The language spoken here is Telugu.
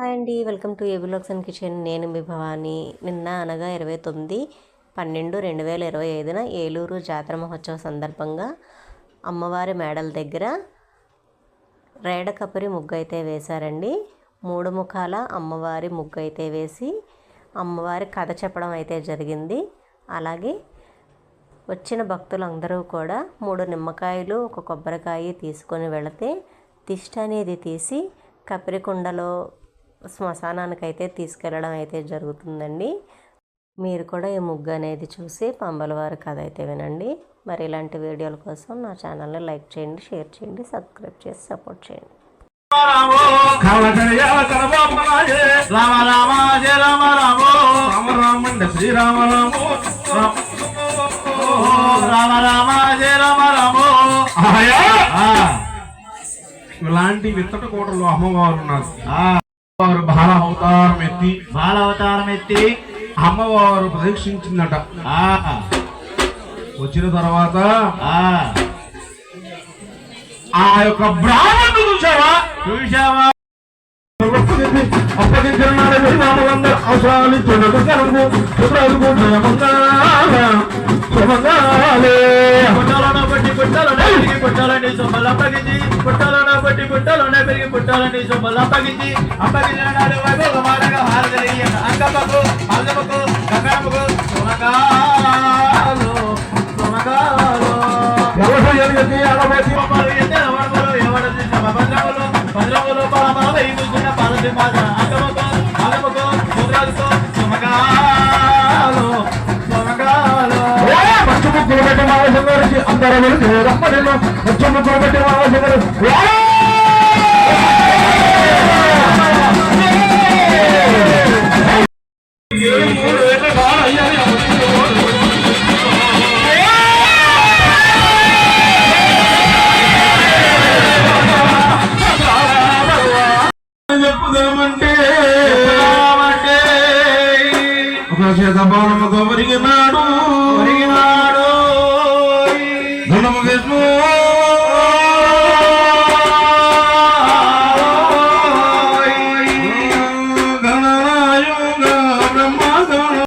హాయ్ అండి, welcome to AB vlogs and kitchen. నేను మీ భవాని. నిన్న అనగా 29/12/2025 ఏలూరు జాతర మహోత్సవ సందర్భంగా అమ్మవారి మేడల దగ్గర రేడకపరి ముగ్గు అయితే వేశారండి. 3 ముఖాల అమ్మవారి ముగ్గు అయితే వేసి అమ్మవారి కథ చెప్పడం అయితే జరిగింది. అలాగే వచ్చిన భక్తులందరూ కూడా 3 నిమ్మకాయలు 1 కొబ్బరికాయ తీసుకొని వెళితే దిష్టి అనేది తీసి కపిరికుండలో శ్మశానానికి అయితే తీసుకెళ్ళడం అయితే జరుగుతుందండి. మీరు కూడా ఈ ముగ్గు అనేది చూసి పంబలవారి కథ అయితే వినండి. మరి ఇలాంటి వీడియోల కోసం నా ఛానల్ని లైక్ చేయండి, షేర్ చేయండి, సబ్స్క్రైబ్ చేసి సపోర్ట్ చేయండి. ఇలాంటి విత్తట కోటలో అమ్మవారు ఉన్నారు. వారు బాలావతారం ఎత్తి అమ్మవారు ప్రదక్షించిందట. వచ్చిన తర్వాత ఆ యొక్క బ్రాహ్మణుడు చూసావా పుట్టాలని సొమ్మలు అప్పగించి పుట్టాలను బట్టి పుట్టాలనే పెరిగి పుట్టాలని సొమ్మలు అప్పగించి అప్పగించిన నాడు వైభోగమానగా హారదలి అంగమ్మకు అల్లమ్మకు గంగమ్మకు సుమగాలు సుమగాలు భద్రములు కూర్చున్న పాలసింహాస అంగమ్మకు అల్లమ్మకు ముద్రాలతో సుమగాలు సుమగాలు ముగ్గులు పెట్టి మావసింగారికి అందరూ రమ్మను వచ్చి ముగ్గులు పెట్టి మావసింగారు చెప్పుదామంటే ఒక చేత బాణముతో ఒరిగినాడు.